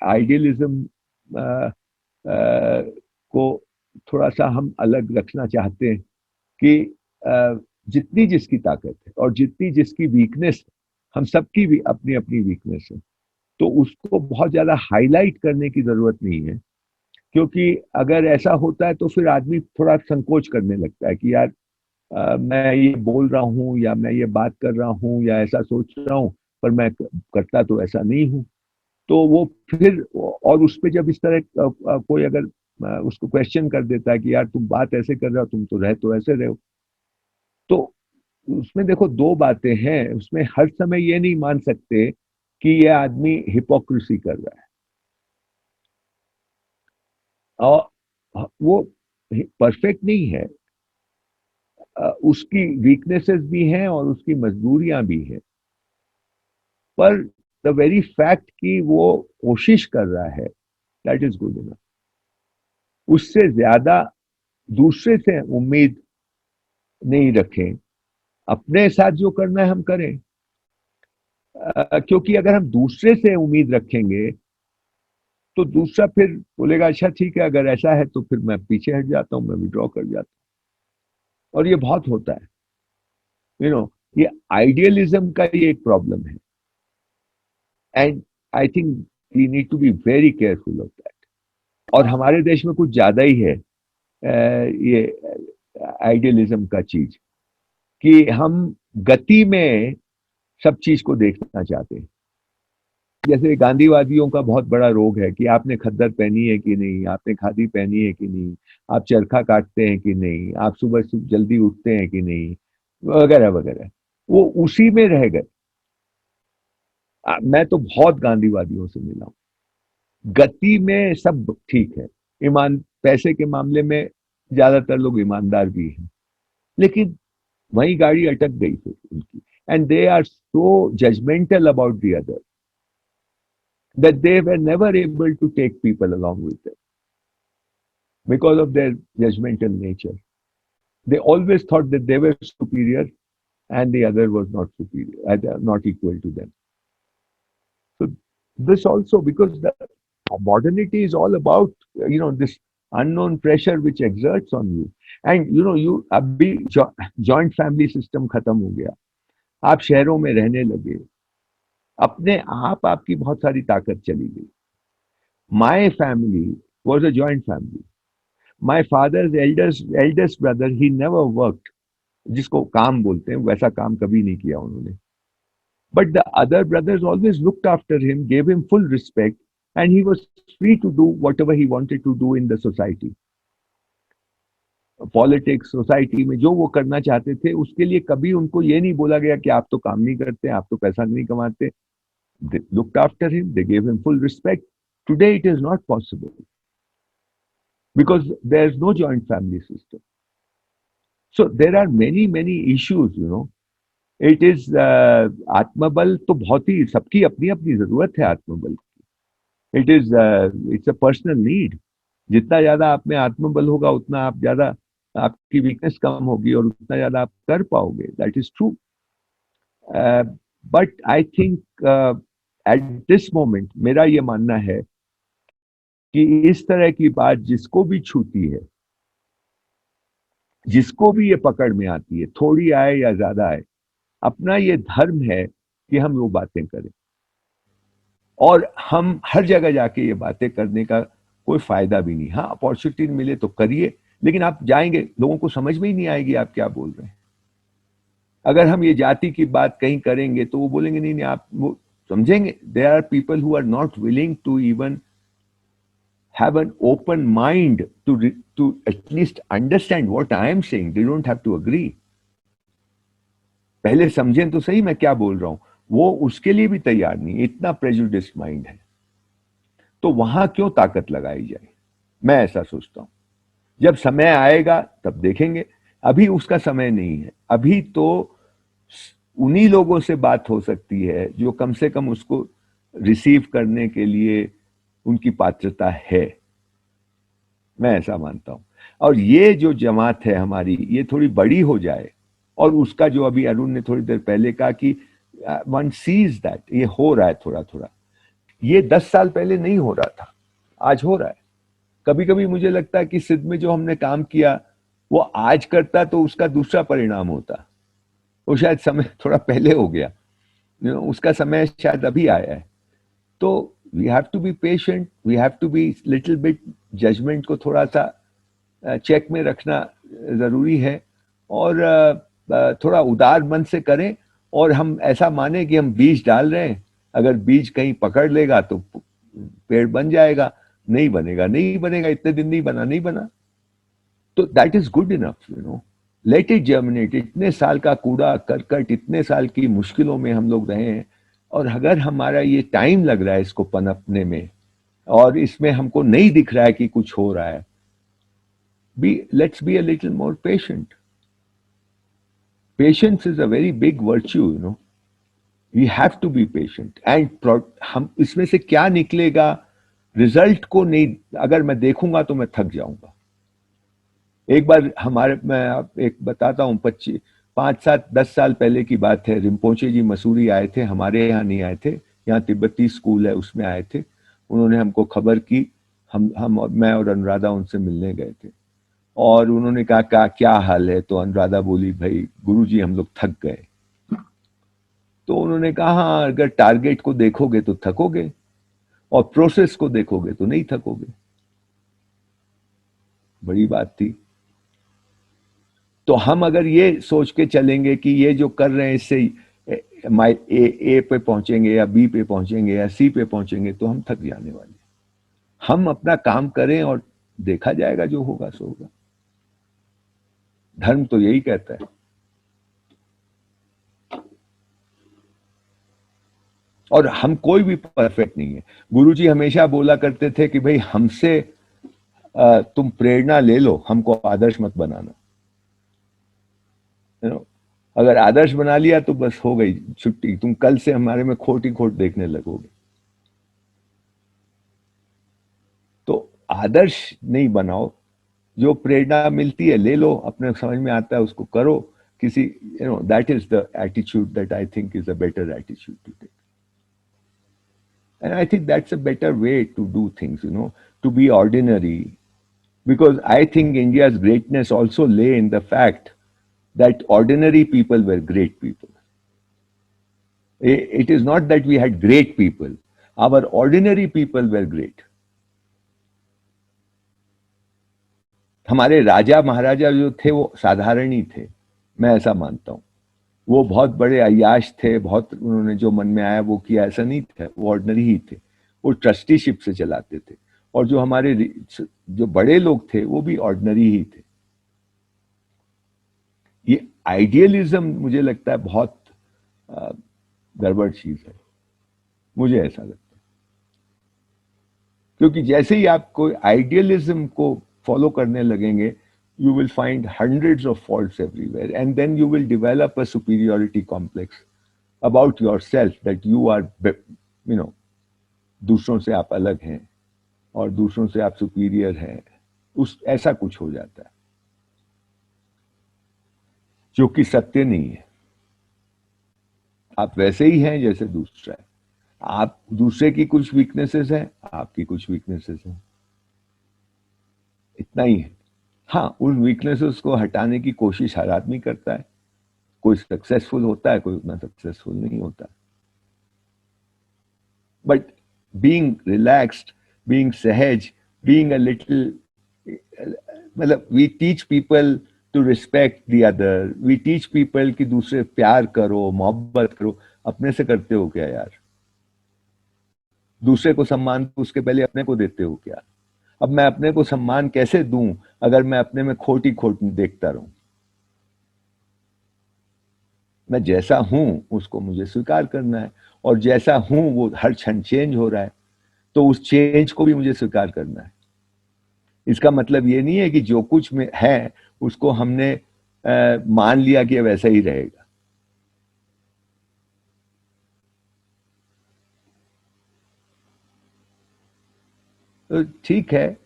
Idealism को थोड़ा सा हम अलग रखना चाहते हैं कि जितनी जिसकी ताकत है और जितनी जिसकी वीकनेस, हम सबकी भी अपनी अपनी वीकनेस है, तो उसको बहुत ज्यादा हाईलाइट करने की जरूरत नहीं है। क्योंकि अगर ऐसा होता है तो फिर आदमी थोड़ा संकोच करने लगता है कि यार मैं ये बोल रहा हूँ या मैं ये बात कर रहा हूँ या ऐसा सोच रहा हूँ, पर मैं करता तो ऐसा नहीं हूँ। तो वो फिर, और उस पे जब इस तरह कोई अगर उसको क्वेश्चन कर देता है कि यार तुम बात ऐसे कर रहे हो, तुम तो रहे तो ऐसे रहे हो, तो उसमें देखो दो बातें हैं। उसमें हर समय ये नहीं मान सकते कि ये आदमी हिपोक्रेसी कर रहा है, और वो परफेक्ट नहीं है। उसकी वीकनेसेस भी हैं और उसकी मजबूरियां भी हैं, पर द वेरी फैक्ट कि वो कोशिश कर रहा है, दैट इज गुड इनफ। उससे ज्यादा दूसरे से उम्मीद नहीं रखें, अपने साथ जो करना है हम करें। क्योंकि अगर हम दूसरे से उम्मीद रखेंगे तो दूसरा फिर बोलेगा अच्छा ठीक है, अगर ऐसा है तो फिर मैं पीछे हट जाता हूं, मैं विड्रॉ कर जाता हूं। और ये बहुत होता है, यू नो, ये आइडियलिज्म का ये एक प्रॉब्लम है, and I think we need to be very careful of that. और हमारे देश में कुछ ज्यादा ही है ये आइडियलिज्म का चीज, कि हम गति में सब चीज को देखना चाहते हैं। जैसे गांधीवादियों का बहुत बड़ा रोग है कि आपने खद्दर पहनी है कि नहीं, आपने खादी पहनी है कि नहीं, आप चरखा काटते हैं कि नहीं, आप सुबह सुबह जल्दी उठते हैं कि नहीं, वगैरह वगैरह। वो उसी में रह गए। मैं तो बहुत गांधीवादियों से मिला हूं। गति में सब ठीक है, ईमान पैसे के मामले में ज्यादातर लोग ईमानदार भी हैं, लेकिन वही गाड़ी अटक गई फिर उनकी। And they are so judgmental about the other that they were never able to take people along with them because of their judgmental nature. They always thought that they were superior and the other was not superior, not equal to them. So this also, because the modernity is all about this unknown pressure which exerts on you. And you अभी joint family system खत्म हो गया, आप शहरों में रहने लगे, अपने आप आपकी बहुत सारी ताकत चली गई। My family was a joint family. My father's eldest brother, he never worked, जिसको काम बोलते हैं वैसा काम कभी नहीं किया उन्होंने। But the other brothers always looked after him, gave him full respect, and he was free to do whatever he wanted to do in the society. Politics, society में जो वो करना चाहते थे उसके लिए कभी उनको ये नहीं बोला गया कि आप तो काम नहीं करते, आप तो पैसा नहीं कमाते। They looked after him, they gave him full respect. Today it is not possible because there is no joint family system. So there are many issues. It is आत्मबल तो बहुत ही, सबकी अपनी अपनी जरूरत है आत्मबल की। It's a personal need. जितना ज्यादा आप में आत्मबल होगा उतना आप ज्यादा, आपकी वीकनेस कम होगी और उतना ज्यादा आप कर पाओगे, that is true. But I think at this moment मेरा ये मानना है कि इस तरह की बात जिसको भी छूती है, जिसको भी ये पकड़ में आती है, थोड़ी आए या ज्यादा आए, अपना ये धर्म है कि हम वो बातें करें। और हम हर जगह जाके ये बातें करने का कोई फायदा भी नहीं। हाँ, अपॉर्चुनिटी मिले तो करिए, लेकिन आप जाएंगे, लोगों को समझ में ही नहीं आएगी आप क्या बोल रहे हैं। अगर हम ये जाति की बात कहीं करेंगे तो वो बोलेंगे नहीं नहीं, आप वो समझेंगे। There are people who are not willing to even have an open mind to at least understand what I am saying. They don't have to agree. पहले समझें तो सही मैं क्या बोल रहा हूं, वो उसके लिए भी तैयार नहीं, इतना प्रेजुडिस्ड माइंड है। तो वहां क्यों ताकत लगाई जाए, मैं ऐसा सोचता हूं। जब समय आएगा तब देखेंगे, अभी उसका समय नहीं है। अभी तो उन्हीं लोगों से बात हो सकती है जो कम से कम उसको रिसीव करने के लिए उनकी पात्रता है, मैं ऐसा मानता हूं। और ये जो जमात है हमारी, ये थोड़ी बड़ी हो जाए, और उसका जो अभी अरुण ने थोड़ी देर पहले कहा कि वन सीज दैट ये हो रहा है थोड़ा थोड़ा, ये 10 साल पहले नहीं हो रहा था, आज हो रहा है। कभी कभी मुझे लगता है कि सिद्ध में जो हमने काम किया वो आज करता तो उसका दूसरा परिणाम होता, वो शायद समय थोड़ा पहले हो गया, उसका समय शायद अभी आया है। तो we have to be patient, we have to be little bit, judgement को थोड़ा सा चेक में रखना जरूरी है, और थोड़ा उदार मन से करें, और हम ऐसा माने कि हम बीज डाल रहे हैं, अगर बीज कहीं पकड़ लेगा तो पेड़ बन जाएगा, नहीं बनेगा नहीं बनेगा, इतने दिन नहीं बना नहीं बना, तो that is good enough, let it germinate. इतने साल का कूड़ा करकट, इतने साल की मुश्किलों में हम लोग रहे हैं, और अगर हमारा ये टाइम लग रहा है इसको पनपने में, और इसमें हमको नहीं दिख रहा है कि कुछ हो रहा है, let's be a little more patient. Patience is a very big virtue. We have to be patient. And हम इसमें से क्या निकलेगा, रिजल्ट को नहीं अगर मैं देखूंगा तो मैं थक जाऊंगा। एक बार मैं एक बताता हूँ, 5, 7, 10 साल पहले की बात है। रिम्पोचे जी मसूरी आए थे, हमारे यहाँ नहीं आए थे, यहाँ तिब्बती स्कूल है उसमें आए थे। उन्होंने हमको खबर की, हम मैं और अनुराधा उनसे मिलने गए थे, और उन्होंने कहा क्या हाल है, तो अनुराधा बोली, भाई गुरुजी हम लोग थक गए। तो उन्होंने कहा, हाँ, अगर टारगेट को देखोगे तो थकोगे, और प्रोसेस को देखोगे तो नहीं थकोगे। बड़ी बात थी। तो हम अगर ये सोच के चलेंगे कि ये जो कर रहे हैं इससे ए पे पहुंचेंगे या बी पे पहुंचेंगे या सी पे पहुंचेंगे, तो हम थक जाने वाले। हम अपना काम करें और देखा जाएगा, जो होगा सो होगा। धर्म तो यही कहता है। और हम कोई भी परफेक्ट नहीं है। गुरुजी हमेशा बोला करते थे कि भाई हमसे तुम प्रेरणा ले लो, हमको आदर्श मत बनाना। अगर आदर्श बना लिया तो बस हो गई छुट्टी, तुम कल से हमारे में खोट ही खोट देखने लगोगे। तो आदर्श नहीं बनाओ, जो प्रेरणा मिलती है ले लो, अपने समझ में आता है उसको करो। किसी that is the attitude that I think is a better attitude to take. And I think that's a better way to do things, to be ordinary. Because I think India's greatness also lay in the fact that ordinary people were great people. It is not that we had great people, our ordinary people were great. हमारे राजा महाराजा जो थे वो साधारण ही थे, मैं ऐसा मानता हूँ। वो बहुत बड़े अय्याश थे, बहुत उन्होंने जो मन में आया वो किया, ऐसा नहीं था। वो ऑर्डिनरी ही थे, वो ट्रस्टीशिप से चलाते थे। और जो हमारे जो बड़े लोग थे वो भी ऑर्डिनरी ही थे। ये आइडियलिज्म मुझे लगता है बहुत गड़बड़ चीज है, मुझे ऐसा लगता है। क्योंकि जैसे ही आप कोई आइडियलिज्म को फॉलो करने लगेंगे, you will find hundreds of faults everywhere, and then you will develop a superiority complex about yourself, that you are, दूसरों से आप अलग हैं और दूसरों से आप सुपीरियर हैं, ऐसा कुछ हो जाता है, जो कि सत्य नहीं है। आप वैसे ही हैं जैसे दूसरा है। आप दूसरे की कुछ वीकनेसेस हैं, आपकी कुछ वीकनेसेस हैं, इतना ही है। हाँ, उन वीकनेसेस को हटाने की कोशिश हर आदमी करता है। कोई सक्सेसफुल होता है, कोई उतना सक्सेसफुल नहीं होता। बट बीइंग रिलैक्स्ड, बीइंग सहज, बीइंग अ लिटिल, मतलब we teach people to respect the other, we teach people कि दूसरे प्यार करो, मोहब्बत करो। अपने से करते हो क्या यार? दूसरे को सम्मान तो उसके पहले अपने को देते हो क्या? अब मैं अपने को सम्मान कैसे दूं अगर मैं अपने में खोट ही खोट देखता रहूं? मैं जैसा हूं उसको मुझे स्वीकार करना है, और जैसा हूं वो हर क्षण चेंज हो रहा है, तो उस चेंज को भी मुझे स्वीकार करना है। इसका मतलब ये नहीं है कि जो कुछ में है उसको हमने मान लिया कि वैसा ही रहेगा। तो ठीक है,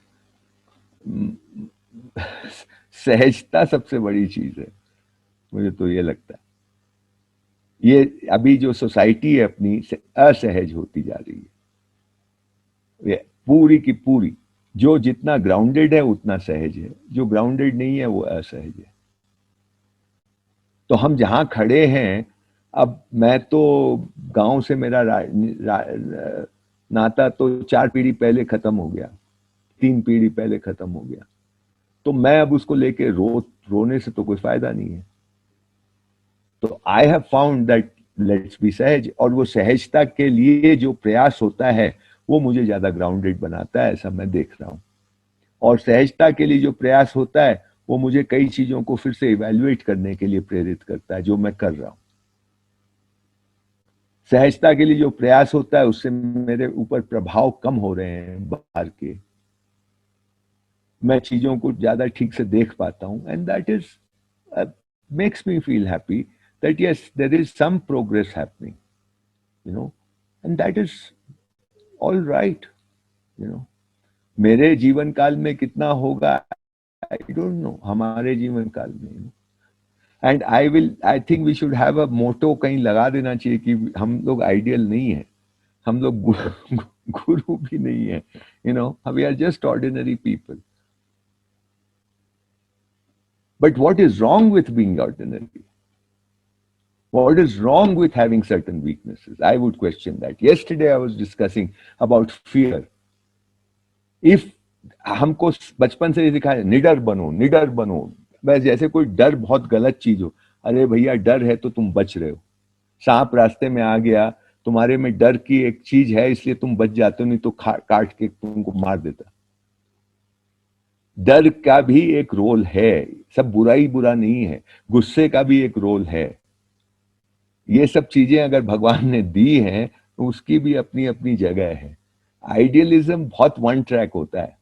सहजता सबसे बड़ी चीज है, मुझे तो ये लगता है। ये अभी जो सोसाइटी है अपनी असहज होती जा रही है। ये पूरी की पूरी, जो जितना ग्राउंडेड है उतना सहज है, जो ग्राउंडेड नहीं है वो असहज है। तो हम जहां खड़े हैं, अब मैं तो गांव से मेरा नाता तो 4 पीढ़ी पहले खत्म हो गया, 3 पीढ़ी पहले खत्म हो गया। तो मैं अब उसको लेके रोने से तो कोई फायदा नहीं है। तो I have found that let's be सहज, और वो सहजता के लिए जो प्रयास होता है वो मुझे ज्यादा ग्राउंडेड बनाता है, ऐसा मैं देख रहा हूं। और सहजता के लिए जो प्रयास होता है वो मुझे कई चीजों को फिर से इवेल्युएट करने के लिए प्रेरित करता है, जो मैं कर रहा हूं। सहजता के लिए जो प्रयास होता है उससे मेरे ऊपर प्रभाव कम हो रहे हैं बाहर के, मैं चीजों को ज्यादा ठीक से देख पाता हूं, and that is makes me feel happy that yes there is some progress happening, you know, and that is all right, you know. मेरे जीवन काल में कितना होगा आई डोंट नो, हमारे जीवन काल में। And I think we should have a motto कहीं लगा देना चाहिए कि हम लोग आइडियल नहीं है, हम लोग गुरु भी नहीं है, you know, we are just ordinary people. But what is wrong with being ordinary? What is wrong with having certain weaknesses? I would question that. Yesterday I was discussing about fear. If हमको बचपन से सिखाया निडर बनो, निडर बनो, बस जैसे कोई डर बहुत गलत चीज हो, अरे भैया डर है तो तुम बच रहे हो, सांप रास्ते में आ गया, तुम्हारे में डर की एक चीज है इसलिए तुम बच जाते हो, नहीं तो काट के तुमको मार देता। डर का भी एक रोल है, सब बुरा ही बुरा नहीं है, गुस्से का भी एक रोल है। ये सब चीजें अगर भगवान ने दी हैं तो उसकी भी अपनी अपनी जगह है। आइडियलिज्म बहुत वन ट्रैक होता है,